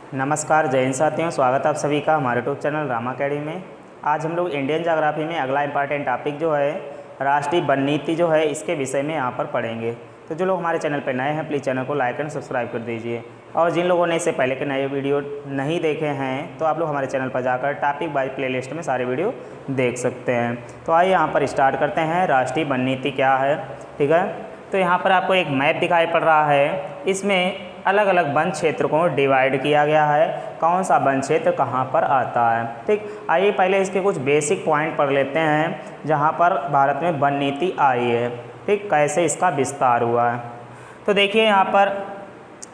नमस्कार, जय हिंद साथियों। स्वागत है आप सभी का हमारे यूट्यूब चैनल रामा अकेडमी में। आज हम लोग इंडियन ज्योग्राफी में अगला इंपॉर्टेंट टॉपिक जो है राष्ट्रीय वन नीति जो है इसके विषय में यहाँ पर पढ़ेंगे। तो जो लोग हमारे चैनल पर नए हैं प्लीज़ चैनल को लाइक एंड सब्सक्राइब कर दीजिए, और जिन लोगों ने इससे पहले के नए वीडियो नहीं देखे हैं तो आप लोग हमारे चैनल पर जाकर टॉपिक वाइज प्लेलिस्ट में सारे वीडियो देख सकते हैं। तो आइए यहाँ पर स्टार्ट करते हैं। राष्ट्रीय वन नीति क्या है, ठीक है। तो यहाँ पर आपको एक मैप दिखाई पड़ रहा है, इसमें अलग अलग वन क्षेत्र को डिवाइड किया गया है, कौन सा वन क्षेत्र कहाँ पर आता है, ठीक। आइए पहले इसके कुछ बेसिक पॉइंट पढ़ लेते हैं जहाँ पर भारत में वन नीति आई है, ठीक, कैसे इसका विस्तार हुआ है। तो देखिए यहाँ पर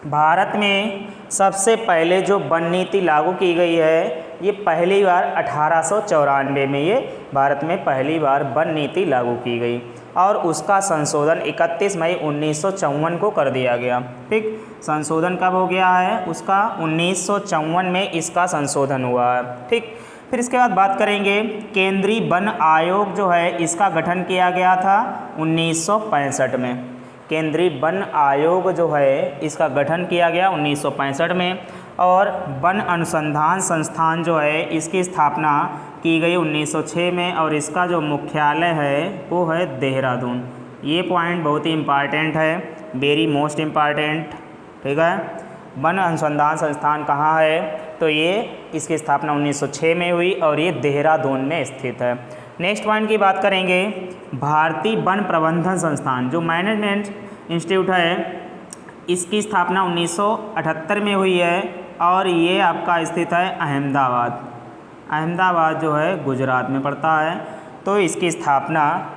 भारत में सबसे पहले जो वन नीति लागू की गई है ये पहली बार 1894 में ये भारत में पहली बार वन नीति लागू की गई, और उसका संशोधन 31 मई 1954 को कर दिया गया, ठीक। संशोधन कब हो गया है उसका? 1954 में इसका संशोधन हुआ है, ठीक। फिर इसके बाद बात करेंगे केंद्रीय वन आयोग जो है इसका गठन किया गया था 1965 में। केंद्रीय वन आयोग जो है इसका गठन किया गया 1965 में, और वन अनुसंधान संस्थान जो है इसकी स्थापना की गई 1906 में, और इसका जो मुख्यालय है वो है देहरादून। ये पॉइंट बहुत ही इम्पॉर्टेंट है, वेरी मोस्ट इम्पॉर्टेंट, ठीक है। वन अनुसंधान संस्थान कहाँ है? तो ये इसकी स्थापना 1906 में हुई और ये देहरादून में स्थित है। नेक्स्ट पॉइंट की बात करेंगे भारतीय वन प्रबंधन संस्थान जो मैनेजमेंट इंस्टीट्यूट है इसकी स्थापना 1978 में हुई है, और ये आपका स्थित है अहमदाबाद। अहमदाबाद जो है गुजरात में पड़ता है, तो इसकी स्थापना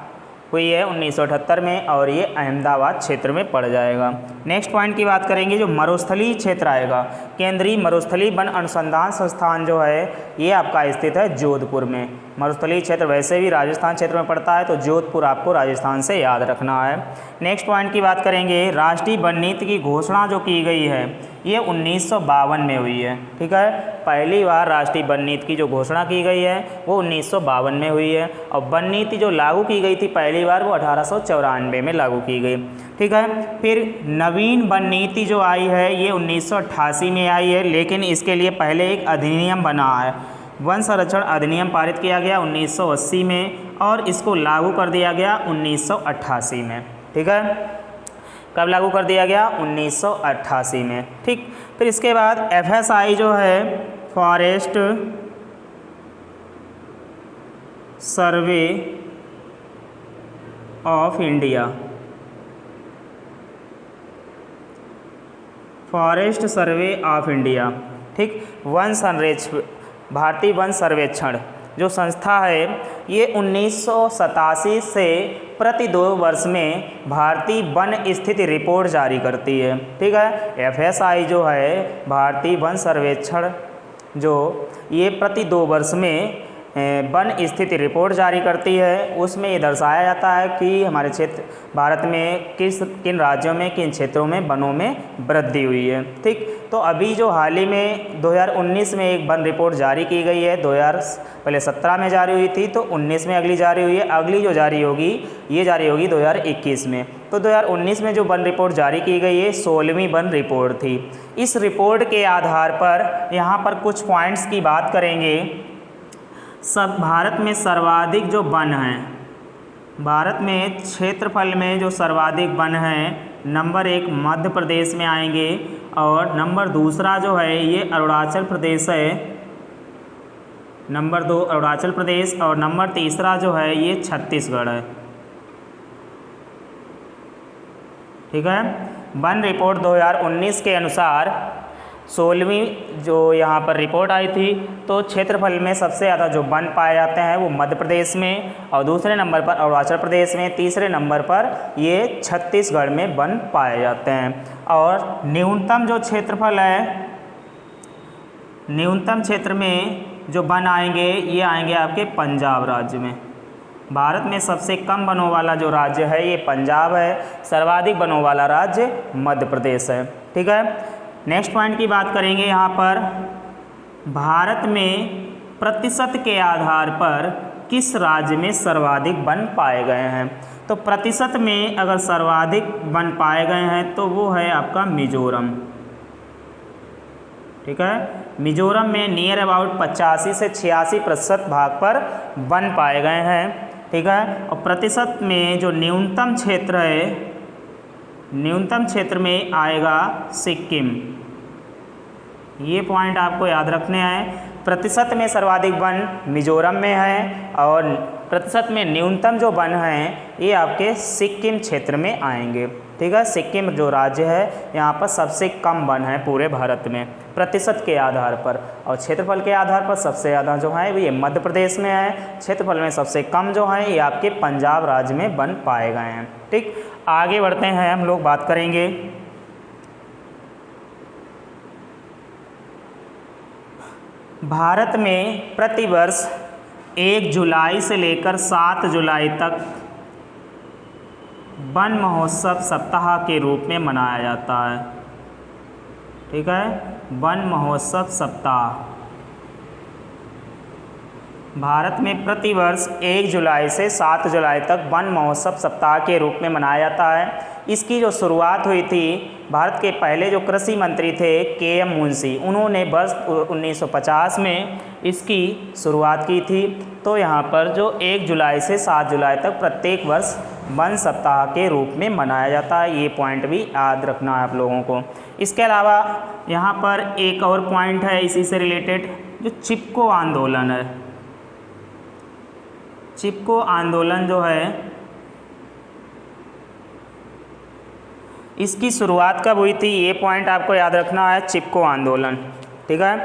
हुई है 1978 में, और ये अहमदाबाद क्षेत्र में पड़ जाएगा। नेक्स्ट पॉइंट की बात करेंगे जो मरुस्थलीय क्षेत्र आएगा, केंद्रीय मरुस्थलीय वन अनुसंधान संस्थान जो है ये आपका स्थित है जोधपुर में। मरुस्थलीय क्षेत्र वैसे भी राजस्थान क्षेत्र में पड़ता है, तो जोधपुर आपको राजस्थान से याद रखना है। नेक्स्ट पॉइंट की बात करेंगे राष्ट्रीय वन नीति की घोषणा जो की गई है ये 1952 में हुई है, ठीक है। पहली बार राष्ट्रीय वन नीति की जो घोषणा की गई है वो 1952 में हुई है, और वन नीति जो लागू की गई थी पहली बार वो 1894 में लागू की गई, ठीक है। फिर नवीन वन नीति जो आई है ये 1988 में आई है, लेकिन इसके लिए पहले एक अधिनियम बना है, वन संरक्षण अधिनियम पारित किया गया 1980 में, और इसको लागू कर दिया गया 1988 में, ठीक है। कब लागू कर दिया गया? 1988 में, ठीक। फिर इसके बाद FSI जो है forest survey of India, forest survey of India, ठीक। भारतीय वन सर्वेक्षण जो संस्था है ये 1987 से प्रति 2 वर्ष में भारतीय वन स्थिति रिपोर्ट जारी करती है, ठीक है। FSI जो है भारतीय वन सर्वेक्षण जो ये प्रति 2 वर्ष में वन स्थिति रिपोर्ट जारी करती है, उसमें ये दर्शाया जाता है कि हमारे क्षेत्र भारत में किन राज्यों में किन क्षेत्रों में वनों में वृद्धि हुई है, ठीक। तो अभी जो हाल ही में 2019 में एक वन रिपोर्ट जारी की गई है, 2017 में जारी हुई थी, तो 19 में अगली जारी हुई है, अगली जो जारी होगी ये जारी होगी 2021 में। तो 2019 में जो वन रिपोर्ट जारी की गई है 16वीं वन रिपोर्ट थी। इस रिपोर्ट के आधार पर यहाँ पर कुछ पॉइंट्स की बात करेंगे। सब भारत में सर्वाधिक जो वन हैं, भारत में क्षेत्रफल में जो सर्वाधिक वन हैं, नंबर 1 मध्य प्रदेश में आएंगे, और नंबर 2 जो है ये अरुणाचल प्रदेश है, नंबर 2 अरुणाचल प्रदेश, और नंबर 3 जो है ये छत्तीसगढ़ है, ठीक है। वन रिपोर्ट 2019 के अनुसार 16वीं जो यहाँ पर रिपोर्ट आई थी, तो क्षेत्रफल में सबसे ज़्यादा जो वन पाए जाते हैं वो मध्य प्रदेश में, और दूसरे नंबर पर अरुणाचल प्रदेश में, तीसरे नंबर पर ये छत्तीसगढ़ में वन पाए जाते हैं। और न्यूनतम जो क्षेत्रफल है, न्यूनतम क्षेत्र में जो वन आएंगे ये आएंगे आपके पंजाब राज्य में। भारत में सबसे कम वनों वाला जो राज्य है ये पंजाब है, सर्वाधिक वनों वाला राज्य मध्य प्रदेश है, ठीक है। नेक्स्ट पॉइंट की बात करेंगे यहाँ पर भारत में प्रतिशत के आधार पर किस राज्य में सर्वाधिक वन पाए गए हैं। तो प्रतिशत में अगर सर्वाधिक वन पाए गए हैं तो वो है आपका मिजोरम, ठीक है। मिजोरम में नियर अबाउट 85 से 86% भाग पर वन पाए गए हैं, ठीक है। और प्रतिशत में जो न्यूनतम क्षेत्र है, न्यूनतम क्षेत्र में आएगा सिक्किम। ये पॉइंट आपको याद रखने हैं। प्रतिशत में सर्वाधिक वन मिजोरम में है और प्रतिशत में न्यूनतम जो वन हैं ये आपके सिक्किम क्षेत्र में आएंगे, ठीक है। सिक्किम जो राज्य है यहाँ पर सबसे कम वन है पूरे भारत में प्रतिशत के आधार पर, और क्षेत्रफल के आधार पर सबसे ज़्यादा जो है ये मध्य प्रदेश में है। क्षेत्रफल में सबसे कम जो है ये आपके पंजाब राज्य में वन पाए गए हैं, ठीक। आगे बढ़ते हैं, हम लोग बात करेंगे भारत में प्रतिवर्ष 1 जुलाई से लेकर 7 जुलाई तक वन महोत्सव सप्ताह के रूप में मनाया जाता है, ठीक है। वन महोत्सव सप्ताह भारत में प्रतिवर्ष 1 जुलाई से 7 जुलाई तक वन महोत्सव सप्ताह के रूप में मनाया जाता है। इसकी जो शुरुआत हुई थी, भारत के पहले जो कृषि मंत्री थे KM मुंशी, उन्होंने वर्ष 1950 में इसकी शुरुआत की थी। तो यहाँ पर जो 1 जुलाई से 7 जुलाई तक प्रत्येक वर्ष वन सप्ताह के रूप में मनाया जाता है, ये पॉइंट भी याद रखना है आप लोगों को। इसके अलावा यहाँ पर एक और पॉइंट है इसी से रिलेटेड, जो चिपको आंदोलन है। चिपको आंदोलन जो है इसकी शुरुआत कब हुई थी, ये पॉइंट आपको याद रखना है, चिपको आंदोलन, ठीक है।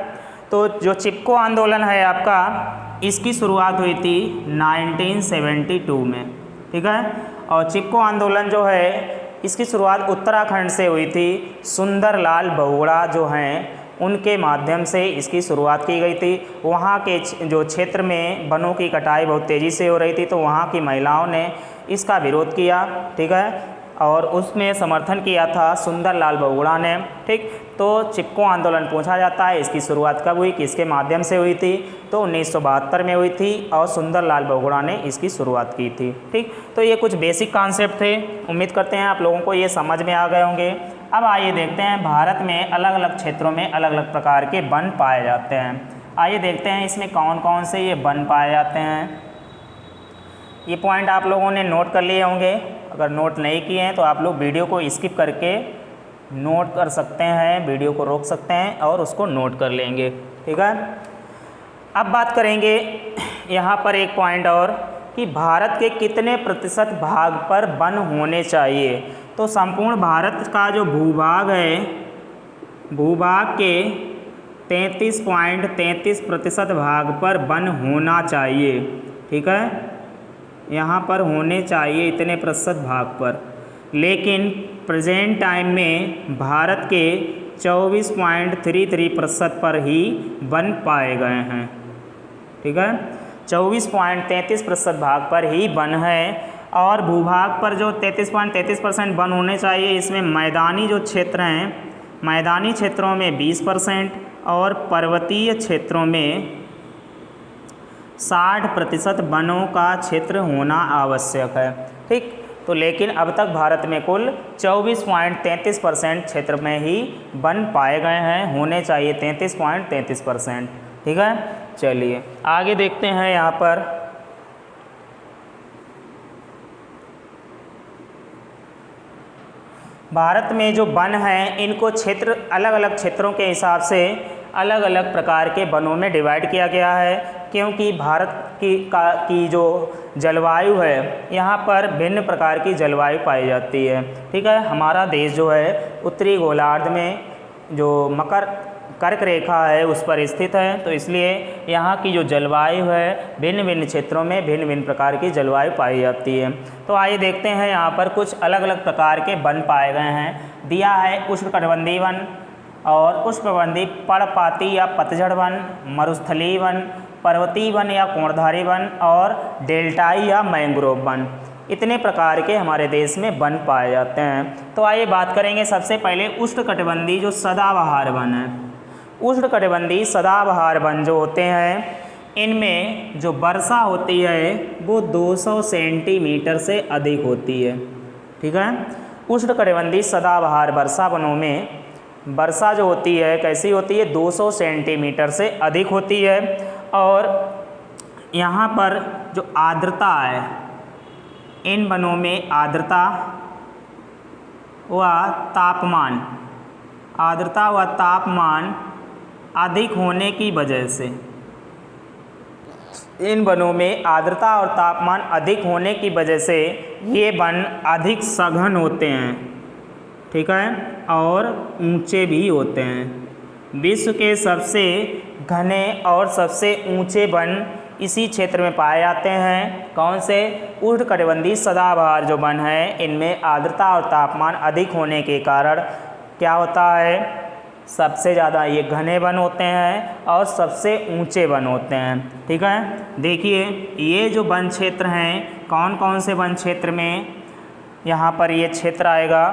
तो जो चिपको आंदोलन है आपका, इसकी शुरुआत हुई थी 1972 में, ठीक है। और चिपको आंदोलन जो है इसकी शुरुआत उत्तराखंड से हुई थी। सुंदरलाल बहुगुणा जो हैं उनके माध्यम से इसकी शुरुआत की गई थी। वहाँ के जो क्षेत्र में वनों की कटाई बहुत तेज़ी से हो रही थी, तो वहाँ की महिलाओं ने इसका विरोध किया, ठीक है। और उसमें समर्थन किया था सुंदरलाल बहुगुणा ने, ठीक। तो चिपको आंदोलन पूछा जाता है इसकी शुरुआत कब हुई, किसके माध्यम से हुई थी, तो 1972 में हुई थी और सुंदरलाल बहुगुणा ने इसकी शुरुआत की थी, ठीक। तो ये कुछ बेसिक कॉन्सेप्ट थे, उम्मीद करते हैं आप लोगों को ये समझ में आ गए होंगे। अब आइए देखते हैं भारत में अलग अलग क्षेत्रों में अलग अलग प्रकार के वन पाए जाते हैं। आइए देखते हैं इसमें कौन कौन से ये वन पाए जाते हैं। ये पॉइंट आप लोगों ने नोट कर लिए होंगे, अगर नोट नहीं किए हैं तो आप लोग वीडियो को स्किप करके नोट कर सकते हैं, वीडियो को रोक सकते हैं और उसको नोट कर लेंगे, ठीक है। अब बात करेंगे यहाँ पर एक पॉइंट और, कि भारत के कितने प्रतिशत भाग पर वन होने चाहिए। तो संपूर्ण भारत का जो भूभाग है, भूभाग के 33.33% भाग पर वन होना चाहिए, ठीक है। यहाँ पर होने चाहिए इतने प्रतिशत भाग पर, लेकिन प्रेजेंट टाइम में भारत के 24.33% पर ही वन पाए गए हैं, ठीक है। 24.33% भाग पर ही वन है। और भूभाग पर जो 33.33% वन होने चाहिए, इसमें मैदानी जो क्षेत्र हैं, मैदानी क्षेत्रों में 20% और पर्वतीय क्षेत्रों में 60% वनों का क्षेत्र होना आवश्यक है, ठीक। तो लेकिन अब तक भारत में कुल 24.33% क्षेत्र में ही वन पाए गए हैं, होने चाहिए 33.33%, ठीक है। चलिए आगे देखते हैं। यहाँ पर भारत में जो वन हैं इनको क्षेत्र अलग अलग क्षेत्रों के हिसाब से अलग अलग प्रकार के वनों में डिवाइड किया गया है, क्योंकि भारत की जो जलवायु है यहाँ पर भिन्न प्रकार की जलवायु पाई जाती है, ठीक है। हमारा देश जो है उत्तरी गोलार्ध में जो कर्क रेखा है उस पर स्थित है, तो इसलिए यहाँ की जो जलवायु है भिन्न भिन्न क्षेत्रों में भिन्न भिन्न प्रकार की जलवायु पाई जाती है। तो आइए देखते हैं यहाँ पर कुछ अलग अलग प्रकार के वन पाए गए हैं। दिया है उष्णकटिबंधीय वन और उष्णकटिबंधीय पर्णपाती या पतझड़ वन, मरुस्थलीय वन, पर्वतीय वन या कोणधारी वन और डेल्टाई या मैंग्रोव वन। इतने प्रकार के हमारे देश में वन पाए जाते हैं। तो आइए बात करेंगे सबसे पहले उष्णकटिबंधीय जो सदाबहार वन है। उष्णकटिबंधीय सदाबहार वन जो होते हैं इनमें जो वर्षा होती है वो 200 सेंटीमीटर से अधिक होती है, ठीक है। उष्णकटिबंधीय सदाबहार वर्षा वनों में वर्षा जो होती है कैसी होती है, 200 सेंटीमीटर से अधिक होती है। और यहाँ पर जो आर्द्रता है, इन वनों में आर्द्रता व तापमान, आर्द्रता व तापमान अधिक होने की वजह से, इन वनों में आर्द्रता और तापमान अधिक होने की वजह से ये वन अधिक सघन होते हैं, ठीक है, और ऊंचे भी होते हैं। विश्व के सबसे घने और सबसे ऊंचे वन इसी क्षेत्र में पाए जाते हैं। कौन से? उष्णकटिबंधीय सदाबहार जो वन है, इनमें आर्द्रता और तापमान अधिक होने के कारण क्या होता है, सबसे ज़्यादा ये घने वन होते हैं और सबसे ऊंचे वन होते हैं, ठीक है। देखिए ये जो वन क्षेत्र हैं, कौन कौन से वन क्षेत्र में यहाँ पर ये क्षेत्र आएगा।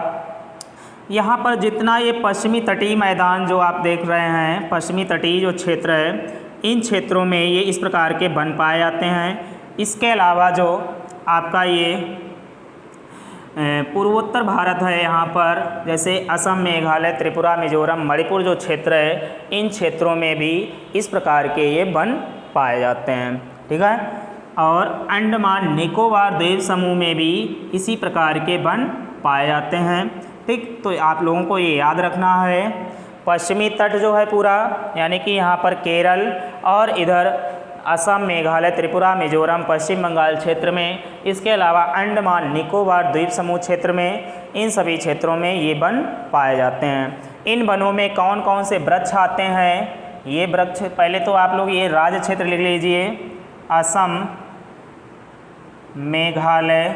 यहाँ पर जितना ये पश्चिमी तटीय मैदान जो आप देख रहे हैं, पश्चिमी तटीय जो क्षेत्र है, इन क्षेत्रों में ये इस प्रकार के वन पाए जाते हैं। इसके अलावा जो आपका ये पूर्वोत्तर भारत है, यहाँ पर जैसे असम, मेघालय, त्रिपुरा, मिजोरम, मणिपुर जो क्षेत्र है, इन क्षेत्रों में भी इस प्रकार के ये वन पाए जाते हैं, ठीक है। और अंडमान निकोबार द्वीप समूह में भी इसी प्रकार के वन पाए जाते हैं, ठीक। तो आप लोगों को ये याद रखना है, पश्चिमी तट जो है पूरा, यानी कि यहाँ पर केरल और इधर असम, मेघालय, त्रिपुरा, मिजोरम, पश्चिम बंगाल क्षेत्र में, इसके अलावा अंडमान निकोबार द्वीप समूह क्षेत्र में, इन सभी क्षेत्रों में ये वन पाए जाते हैं। इन वनों में कौन कौन से वृक्ष आते हैं, ये वृक्ष पहले तो आप लोग ये राज्य क्षेत्र लिख लीजिए, असम, मेघालय,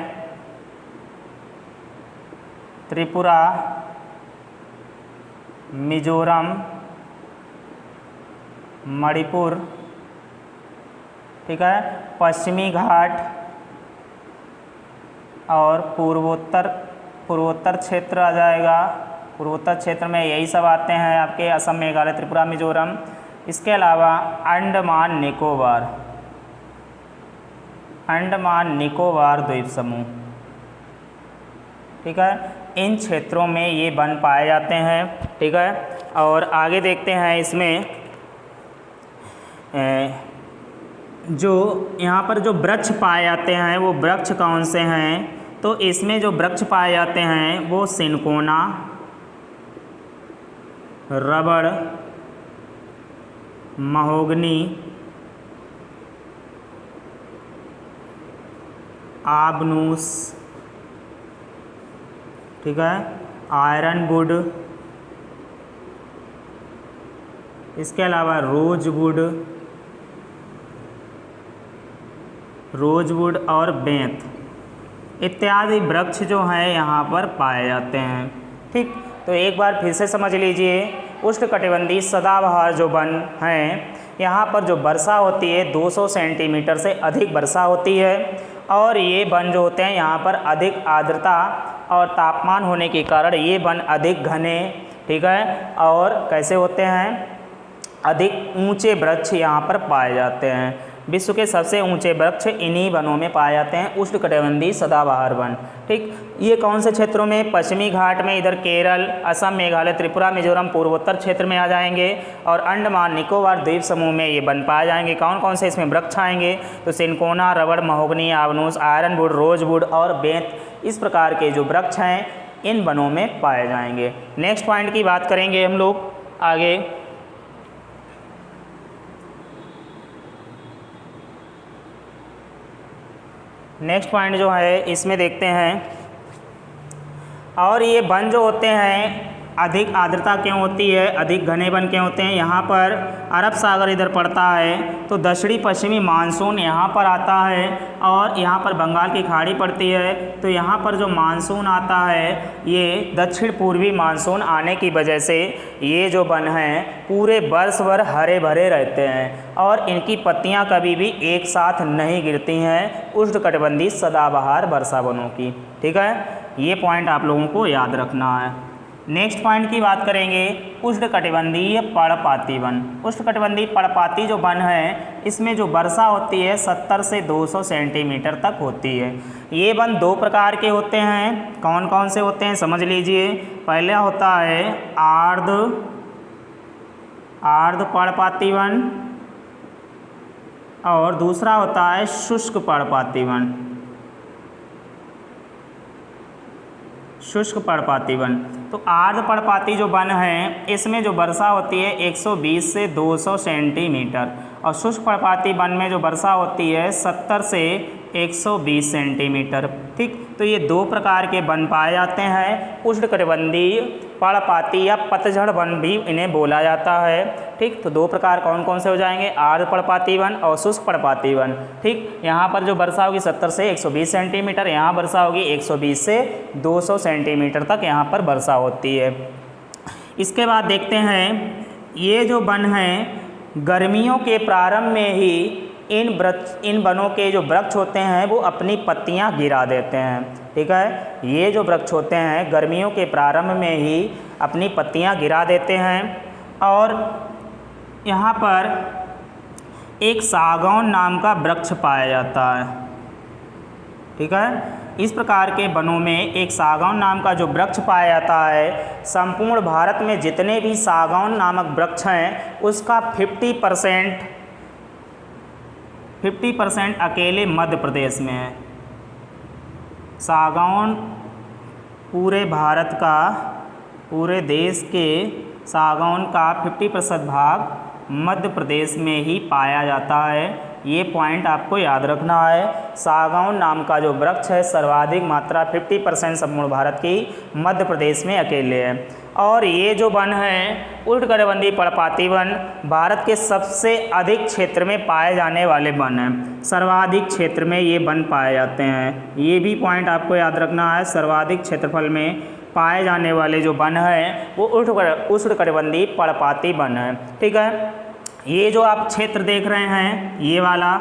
त्रिपुरा, मिजोरम, मणिपुर, ठीक है, पश्चिमी घाट और पूर्वोत्तर क्षेत्र आ जाएगा। पूर्वोत्तर क्षेत्र में यही सब आते हैं आपके असम, मेघालय, त्रिपुरा, मिजोरम। इसके अलावा अंडमान निकोबार द्वीप समूह, ठीक है, इन क्षेत्रों में ये वन पाए जाते हैं, ठीक है। और आगे देखते हैं इसमें जो यहाँ पर जो वृक्ष पाए जाते हैं वो वृक्ष कौन से हैं, तो इसमें जो वृक्ष पाए जाते हैं वो सिनकोना, रबड़, महोगनी, आबनूस, ठीक है, आयरनवुड, इसके अलावा रोजवुड और बेंत इत्यादि वृक्ष जो हैं यहाँ पर पाए जाते हैं, ठीक। तो एक बार फिर से समझ लीजिए, उष्णकटिबंधीय सदाबहार जो वन हैं, यहाँ पर जो वर्षा होती है 200 सेंटीमीटर से अधिक वर्षा होती है। और ये वन जो होते हैं यहाँ पर अधिक आर्द्रता और तापमान होने के कारण ये वन अधिक घने, ठीक है, और कैसे होते हैं, अधिक ऊंचे वृक्ष यहाँ पर पाए जाते हैं। विश्व के सबसे ऊंचे वृक्ष इन्हीं वनों में पाए जाते हैं, उष्णकटिबंधीय सदाबहार वन, ठीक। ये कौन से क्षेत्रों में? पश्चिमी घाट में, इधर केरल, असम, मेघालय, त्रिपुरा, मिजोरम, पूर्वोत्तर क्षेत्र में आ जाएंगे। और अंडमान निकोबार द्वीप समूह में ये वन पाए जाएंगे। कौन कौन से इसमें वृक्ष आएंगे? तो सिनकोना, रबड़, महोगनी, आबनूस, आयरनवुड, रोजवुड और बेंत, इस प्रकार के जो वृक्ष हैं इन वनों में पाए जाएंगे। नेक्स्ट पॉइंट की बात करेंगे हम लोग आगे। नेक्स्ट पॉइंट जो है इसमें देखते हैं, और ये वन जो होते हैं अधिक आर्द्रता क्यों होती है, अधिक घने वन क्यों होते हैं? यहाँ पर अरब सागर इधर पड़ता है तो दक्षिणी पश्चिमी मानसून यहाँ पर आता है, और यहाँ पर बंगाल की खाड़ी पड़ती है तो यहाँ पर जो मानसून आता है ये दक्षिण पूर्वी मानसून आने की वजह से ये जो वन हैं पूरे वर्ष भर हरे भरे रहते हैं और इनकी पत्तियाँ कभी भी एक साथ नहीं गिरती हैं, उष्णकटिबंधीय सदाबहार वर्षा वनों की, ठीक है। ये पॉइंट आप लोगों को याद रखना है। नेक्स्ट पॉइंट की बात करेंगे उष्णकटिबंधीय पर्णपाती वन। उष्णकटिबंधीय पर्णपाती जो वन है इसमें जो वर्षा होती है 70 से 200 सेंटीमीटर तक होती है। ये वन दो प्रकार के होते हैं, कौन कौन से होते हैं समझ लीजिए। पहला होता है आर्द्र पर्णपाती वन और दूसरा होता है शुष्क पर्णपाती वन। शुष्क पर्णपाती वन। तो आर्द्र पर्णपाती जो वन है इसमें जो वर्षा होती है 120 से 200 सेंटीमीटर और शुष्क पर्णपाती वन में जो वर्षा होती है 70 से 120 सेंटीमीटर। ठीक, तो ये दो प्रकार के वन पाए जाते हैं। उष्णकटिबंधीय पर्णपाती या पतझड़ वन भी इन्हें बोला जाता है। ठीक, तो दो प्रकार कौन कौन से हो जाएंगे, आर्द्र पर्णपाती वन और शुष्क पर्णपाती वन। ठीक, यहाँ पर जो वर्षा होगी 70 से 120 सेंटीमीटर, यहाँ वर्षा होगी 120 से 200 सेंटीमीटर तक यहाँ पर वर्षा होती है। इसके बाद देखते हैं ये जो वन हैं गर्मियों के प्रारंभ में ही इन वनों के जो वृक्ष होते हैं वो अपनी पत्तियां गिरा देते हैं। ठीक है, ये जो वृक्ष होते हैं गर्मियों के प्रारंभ में ही अपनी पत्तियां गिरा देते हैं। और यहाँ पर एक सागौन नाम का वृक्ष पाया जाता है। ठीक है, इस प्रकार के वनों में एक सागौन नाम का जो वृक्ष पाया जाता है, संपूर्ण भारत में जितने भी सागौन नामक वृक्ष हैं उसका 50% अकेले मध्य प्रदेश में है। सागौन पूरे भारत का, पूरे देश के सागौन का 50% भाग मध्य प्रदेश में ही पाया जाता है। ये पॉइंट आपको याद रखना है। सागौन नाम का जो वृक्ष है सर्वाधिक मात्रा 50% संपूर्ण भारत की मध्य प्रदेश में अकेले है। और ये जो वन है उष्णकटिबंधीय पर्णपाती वन भारत के सबसे अधिक क्षेत्र में पाए जाने वाले वन हैं। सर्वाधिक क्षेत्र में ये वन पाए जाते हैं। ये भी पॉइंट आपको याद रखना है। सर्वाधिक क्षेत्रफल में पाए जाने वाले जो वन हैं वो उष्णकटिबंधीय पर्णपाती वन है। ठीक है, ये जो आप क्षेत्र देख रहे हैं ये वाला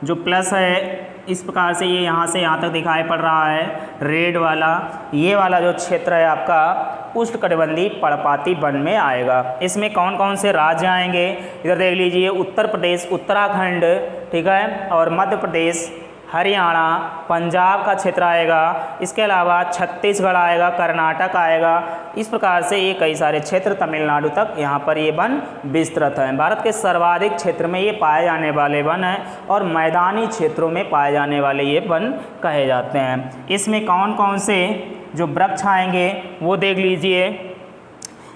जो प्लस है इस प्रकार से ये यहाँ से यहाँ तक दिखाई पड़ रहा है रेड वाला, ये वाला जो क्षेत्र है आपका उष्णकटिबंधीय पर्णपाती वन में आएगा। इसमें कौन कौन से राज्य आएंगे इधर देख लीजिए, उत्तर प्रदेश, उत्तराखंड, ठीक है, और मध्य प्रदेश, हरियाणा, पंजाब का क्षेत्र आएगा। इसके अलावा छत्तीसगढ़ आएगा, कर्नाटक आएगा। इस प्रकार से ये कई सारे क्षेत्र तमिलनाडु तक यहाँ पर ये वन विस्तृत है। भारत के सर्वाधिक क्षेत्र में ये पाए जाने वाले वन हैं और मैदानी क्षेत्रों में पाए जाने वाले ये वन कहे जाते हैं। इसमें कौन कौन से जो वृक्ष आएंगे वो देख लीजिए।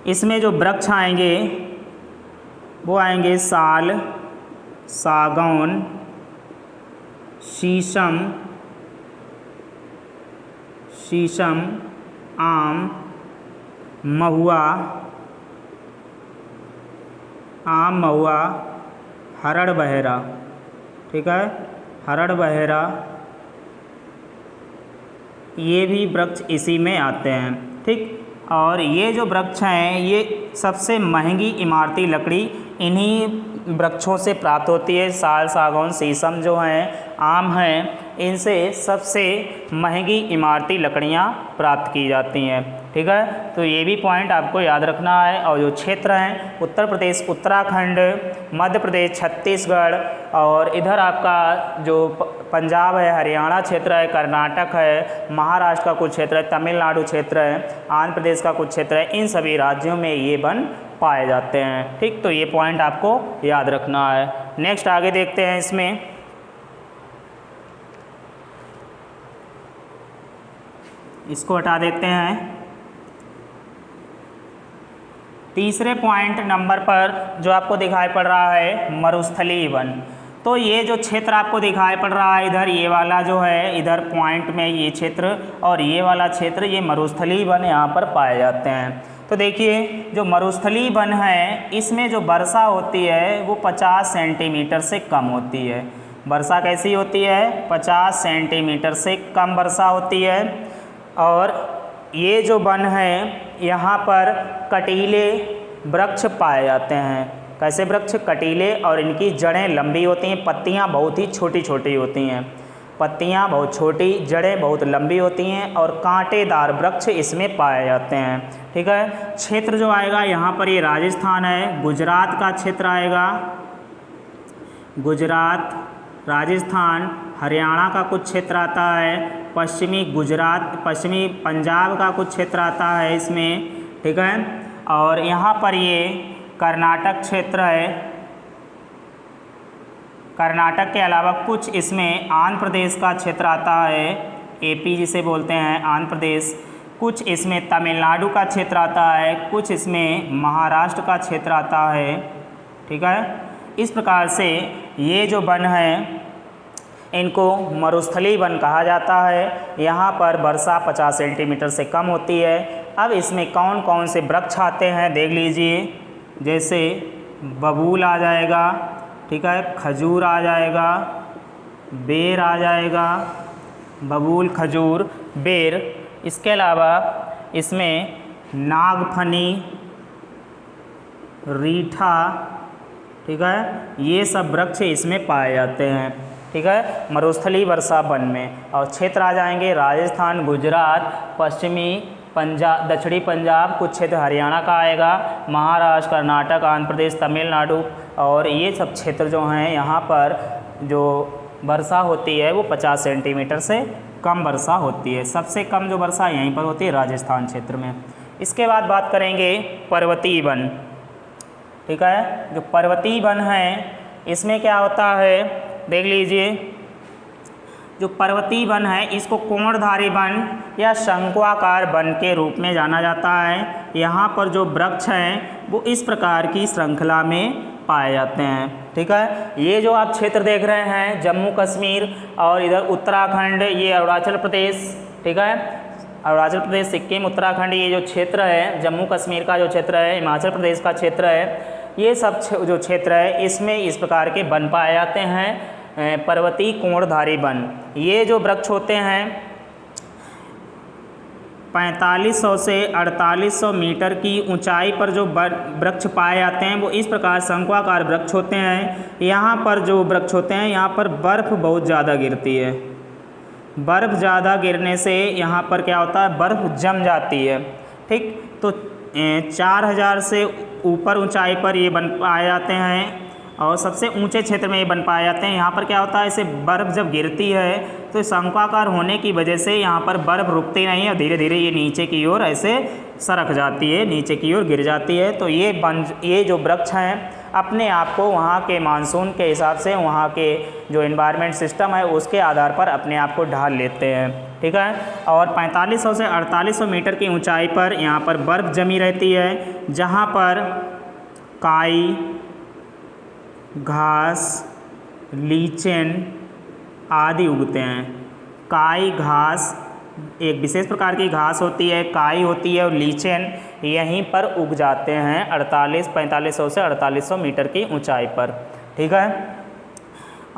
इसमें जो वृक्ष आएंगे वो आएंगे साल, सागौन, शीशम, आम, महुआ, हरड़ बहेरा। ठीक है, हरड़ बहेरा ये भी वृक्ष इसी में आते हैं। ठीक, और ये जो वृक्ष हैं ये सबसे महंगी इमारती लकड़ी इन्हीं वृक्षों से प्राप्त होती है। साल, सागौन, शीशम जो हैं, आम हैं, इनसे सबसे महंगी इमारती लकड़ियाँ प्राप्त की जाती हैं। ठीक है, तो ये भी पॉइंट आपको याद रखना है। और जो क्षेत्र हैं उत्तर प्रदेश, उत्तराखंड, मध्य प्रदेश, छत्तीसगढ़ और इधर आपका जो पंजाब है, हरियाणा क्षेत्र है, कर्नाटक है, महाराष्ट्र का कुछ क्षेत्र है, तमिलनाडु क्षेत्र है, आंध्र प्रदेश का कुछ क्षेत्र है, इन सभी राज्यों में ये वन पाए जाते हैं। ठीक, तो ये पॉइंट आपको याद रखना है। नेक्स्ट आगे देखते हैं। इसमें इसको हटा देते हैं। तीसरे पॉइंट नंबर पर जो आपको दिखाई पड़ रहा है मरुस्थलीय वन। तो ये जो क्षेत्र आपको दिखाई पड़ रहा है इधर, ये वाला जो है इधर पॉइंट में ये क्षेत्र और ये वाला क्षेत्र, ये मरुस्थलीय वन यहाँ पर पाए जाते हैं। तो देखिए जो मरुस्थलीय वन है इसमें जो वर्षा होती है वो 50 सेंटीमीटर से कम होती है। वर्षा कैसी होती है? 50 सेंटीमीटर से कम वर्षा होती है। और ये जो वन है यहाँ पर कटीले वृक्ष पाए जाते हैं। कैसे वृक्ष? कटीले, और इनकी जड़ें लंबी होती हैं, पत्तियाँ बहुत ही छोटी छोटी होती हैं। पत्तियां बहुत छोटी, जड़ें बहुत लंबी होती हैं और कांटेदार वृक्ष इसमें पाए जाते हैं। ठीक है, क्षेत्र जो आएगा यहाँ पर ये राजस्थान है, गुजरात का क्षेत्र आएगा, गुजरात, राजस्थान, हरियाणा का कुछ क्षेत्र आता है, पश्चिमी गुजरात, पश्चिमी पंजाब का कुछ क्षेत्र आता है इसमें। ठीक है, और यहाँ पर ये कर्नाटक क्षेत्र है, कर्नाटक के अलावा कुछ इसमें आंध्र प्रदेश का क्षेत्र आता है, एपी जिसे बोलते हैं आंध्र प्रदेश, कुछ इसमें तमिलनाडु का क्षेत्र आता है, कुछ इसमें महाराष्ट्र का क्षेत्र आता है। ठीक है, इस प्रकार से ये जो वन है इनको मरुस्थलीय वन कहा जाता है। यहाँ पर वर्षा 50 सेंटीमीटर से कम होती है। अब इसमें कौन कौन से वृक्ष आते हैं देख लीजिए, जैसे बबूल आ जाएगा, ठीक है, खजूर आ जाएगा, बेर आ जाएगा, बबूल, खजूर, बेर। इसके अलावा इसमें नागफनी, रीठा, ठीक है, ये सब वृक्ष इसमें पाए जाते हैं। ठीक है, मरुस्थलीय वर्षा वन में। और क्षेत्र आ जाएंगे राजस्थान, गुजरात, पश्चिमी पंजाब, दक्षिणी पंजाब, कुछ क्षेत्र हरियाणा का आएगा, महाराष्ट्र, कर्नाटक, आंध्र प्रदेश, तमिलनाडु, और ये सब क्षेत्र जो हैं यहाँ पर जो वर्षा होती है वो 50 सेंटीमीटर से कम वर्षा होती है। सबसे कम जो वर्षा यहीं पर होती है राजस्थान क्षेत्र में। इसके बाद बात करेंगे पर्वतीय वन। ठीक है, जो पर्वतीय वन है इसमें क्या होता है देख लीजिए, जो पर्वतीय वन है इसको कोणधारी वन या शंक्वाकार वन के रूप में जाना जाता है। यहाँ पर जो वृक्ष हैं वो इस प्रकार की श्रृंखला में पाए जाते हैं। ठीक है, ये जो आप क्षेत्र देख रहे हैं जम्मू कश्मीर और इधर उत्तराखंड, ये अरुणाचल प्रदेश, ठीक है, अरुणाचल प्रदेश, सिक्किम, उत्तराखंड, ये जो क्षेत्र है जम्मू कश्मीर का जो क्षेत्र है, हिमाचल प्रदेश का क्षेत्र है, ये सब जो क्षेत्र है इसमें इस प्रकार के वन पाए जाते हैं, पर्वतीय कोणधारी वन। ये जो वृक्ष होते हैं 4500 से 4800 मीटर की ऊंचाई पर जो वृक्ष पाए जाते हैं वो इस प्रकार शंक्वाकार वृक्ष होते हैं। यहाँ पर जो वृक्ष होते हैं यहाँ पर बर्फ़ बहुत ज़्यादा गिरती है। बर्फ़ ज़्यादा गिरने से यहाँ पर क्या होता है, बर्फ़ जम जाती है। ठीक, तो 4000 से ऊपर ऊंचाई पर ये बन पाए जाते हैं और सबसे ऊंचे क्षेत्र में ये बन पाए जाते हैं। यहाँ पर क्या होता है, इसे बर्फ़ जब गिरती है तो शंक्वाकार होने की वजह से यहाँ पर बर्फ़ रुकती नहीं है, धीरे धीरे ये नीचे की ओर ऐसे सरक जाती है, नीचे की ओर गिर जाती है। तो ये जो वृक्ष हैं अपने आप को वहाँ के मानसून के हिसाब से, वहाँ के जो एनवायरनमेंट सिस्टम है उसके आधार पर अपने आप को ढाल लेते हैं। ठीक है, और 4500 से 4800 मीटर की ऊंचाई पर यहाँ पर बर्फ़ जमी रहती है, जहाँ पर काई, घास, लीचेन आदि उगते हैं। काई घास एक विशेष प्रकार की घास होती है, काई होती है और लीचेन यहीं पर उग जाते हैं 4500 से 4800 मीटर की ऊंचाई पर। ठीक है,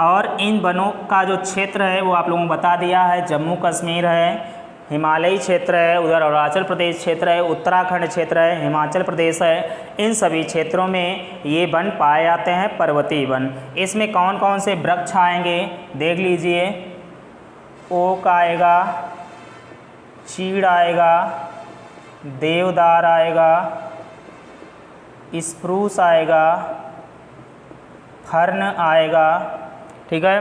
और इन वनों का जो क्षेत्र है वो आप लोगों को बता दिया है, जम्मू कश्मीर है, हिमालयी क्षेत्र है, उधर अरुणाचल प्रदेश क्षेत्र है, उत्तराखंड क्षेत्र है, हिमाचल प्रदेश है। इन सभी क्षेत्रों में ये वन पाए जाते हैं पर्वतीय वन। इसमें कौन कौन से वृक्ष आएंगे देख लीजिए, ओक आएगा, चीड़ आएगा, देवदार आएगा, स्प्रूस आएगा, फर्न आएगा। ठीक है,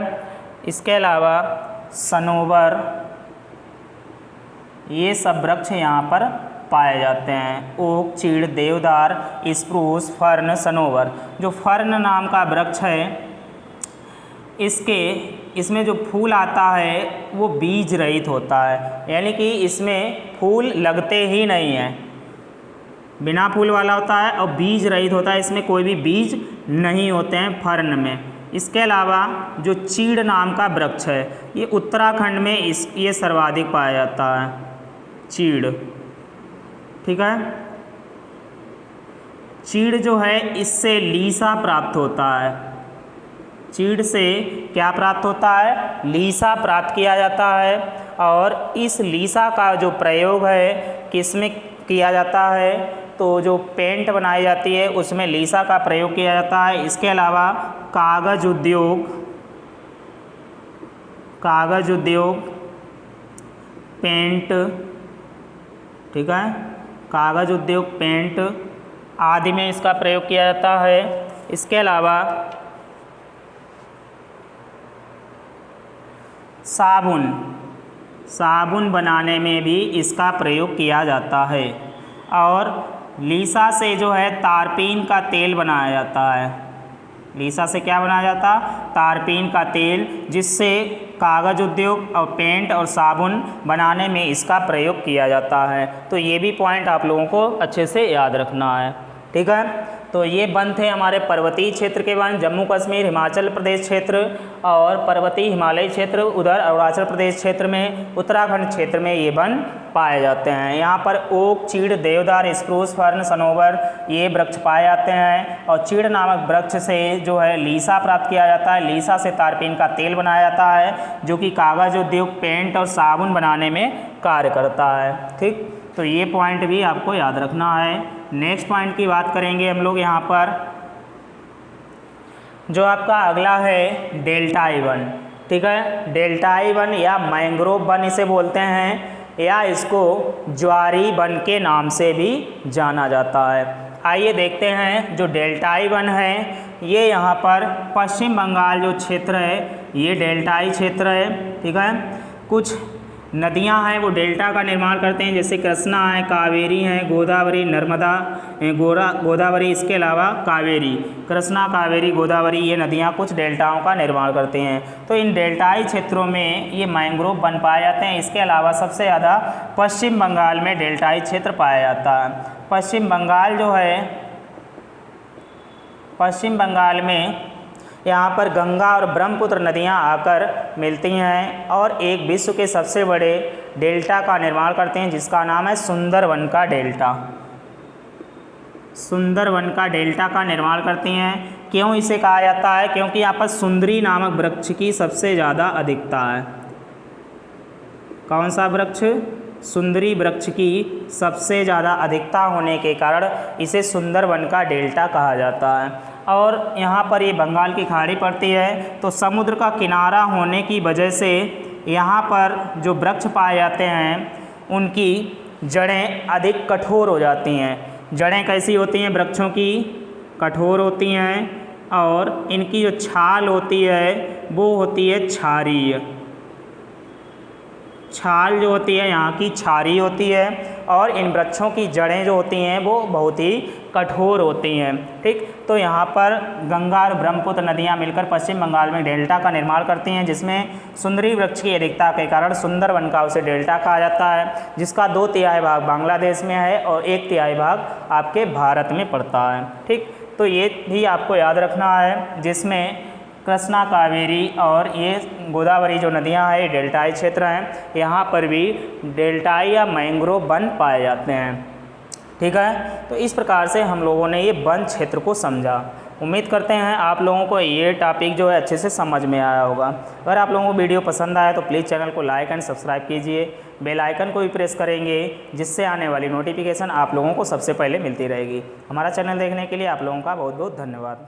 इसके अलावा सनोवर, ये सब वृक्ष यहाँ पर पाए जाते हैं। ओक, चीड़, देवदार, स्प्रूस, फर्न, सनोवर। जो फर्न नाम का वृक्ष है इसमें जो फूल आता है वो बीज रहित होता है, यानी कि इसमें फूल लगते ही नहीं हैं, बिना फूल वाला होता है और बीज रहित होता है, इसमें कोई भी बीज नहीं होते हैं फर्न में। इसके अलावा जो चीड़ नाम का वृक्ष है ये उत्तराखंड में ये सर्वाधिक पाया जाता है, चीड़। ठीक है, चीड़ जो है इससे लीसा प्राप्त होता है। चीड़ से क्या प्राप्त होता है, लीसा प्राप्त किया जाता है। और इस लीसा का जो प्रयोग है किस में किया जाता है, तो जो पेंट बनाई जाती है उसमें लीसा का प्रयोग किया जाता है। इसके अलावा कागज़ कागज़ उद्योग, पेंट, ठीक है, कागज़ उद्योग, पेंट आदि में इसका प्रयोग किया जाता है। इसके अलावा साबुन बनाने में भी इसका प्रयोग किया जाता है। और लीसा से जो है तारपीन का तेल बनाया जाता है। लीसा से क्या बनाया जाता? तारपीन का तेल, जिससे कागज़ उद्योग और पेंट और साबुन बनाने में इसका प्रयोग किया जाता है। तो ये भी पॉइंट आप लोगों को अच्छे से याद रखना है, ठीक है। तो ये वन थे हमारे पर्वतीय क्षेत्र के वन, जम्मू कश्मीर, हिमाचल प्रदेश क्षेत्र और पर्वतीय हिमालय क्षेत्र, उधर अरुणाचल प्रदेश क्षेत्र में, उत्तराखंड क्षेत्र में ये वन पाए जाते हैं। यहाँ पर ओक, चीड़, देवदार, स्प्रूस, फर्न, सनोवर ये वृक्ष पाए जाते हैं। और चीड़ नामक वृक्ष से जो है लीसा प्राप्त किया जाता है। लीसा से तारपीन का तेल बनाया जाता है, जो कि कागज़ उद्योग, पेंट और साबुन बनाने में कार्य करता है, ठीक। तो ये पॉइंट भी आपको याद रखना है। नेक्स्ट पॉइंट की बात करेंगे हम लोग यहाँ पर, जो आपका अगला है डेल्टाई वन, ठीक है। डेल्टाई वन या मैंग्रोव वन इसे बोलते हैं, या इसको ज्वारी वन के नाम से भी जाना जाता है। आइए देखते हैं जो डेल्टाई वन है, ये यहाँ पर पश्चिम बंगाल जो क्षेत्र है ये डेल्टाई क्षेत्र है, ठीक है। कुछ नदियां हैं वो डेल्टा का निर्माण करते हैं, जैसे कृष्णा है, कावेरी है, गोदावरी, नर्मदा, गोदावरी, इसके अलावा कावेरी, कृष्णा, कावेरी, गोदावरी ये नदियां कुछ डेल्टाओं का निर्माण करते हैं। तो इन डेल्टाई क्षेत्रों में ये मैंग्रोव वन पाए जाते हैं। इसके अलावा सबसे ज़्यादा पश्चिम बंगाल में डेल्टाई क्षेत्र पाया जाता है। पश्चिम बंगाल जो है, पश्चिम बंगाल में यहाँ पर गंगा और ब्रह्मपुत्र नदियाँ आकर मिलती हैं और एक विश्व के सबसे बड़े डेल्टा का निर्माण करते हैं, जिसका नाम है सुंदरवन का डेल्टा। सुंदरवन का डेल्टा का निर्माण करती हैं। क्यों इसे कहा जाता है? क्योंकि यहाँ पर सुंदरी नामक वृक्ष की सबसे ज़्यादा अधिकता है। कौन सा वृक्ष? सुंदरी वृक्ष की सबसे ज़्यादा अधिकता होने के कारण इसे सुंदरवन का डेल्टा कहा जाता है। और यहाँ पर ये बंगाल की खाड़ी पड़ती है, तो समुद्र का किनारा होने की वजह से यहाँ पर जो वृक्ष पाए जाते हैं उनकी जड़ें अधिक कठोर हो जाती हैं। जड़ें कैसी होती हैं वृक्षों की? कठोर होती हैं। और इनकी जो छाल होती है वो होती है क्षारीय। छाल जो होती है यहाँ की क्षारीय होती है। और इन वृक्षों की जड़ें जो होती हैं वो बहुत ही कठोर होती हैं, ठीक। तो यहाँ पर गंगा और ब्रह्मपुत्र नदियाँ मिलकर पश्चिम बंगाल में डेल्टा का निर्माण करती हैं, जिसमें सुंदरी वृक्ष की अधिकता के कारण सुंदरवन का उसे डेल्टा कहा जाता है, जिसका 2/3 भाग बांग्लादेश में है और 1/3 भाग आपके भारत में पड़ता है, ठीक। तो ये भी आपको याद रखना है, जिसमें कृष्णा, कावेरी और ये गोदावरी जो नदियां हैं डेल्टाई क्षेत्र हैं, यहाँ पर भी डेल्टाई या मैंग्रोव वन पाए जाते हैं, ठीक है। तो इस प्रकार से हम लोगों ने ये वन क्षेत्र को समझा। उम्मीद करते हैं आप लोगों को ये टॉपिक जो है अच्छे से समझ में आया होगा। अगर आप लोगों को वीडियो पसंद आया तो प्लीज़ चैनल को लाइक एंड सब्सक्राइब कीजिए। बेल आइकन को भी प्रेस करेंगे, जिससे आने वाली नोटिफिकेशन आप लोगों को सबसे पहले मिलती रहेगी। हमारा चैनल देखने के लिए आप लोगों का बहुत बहुत धन्यवाद।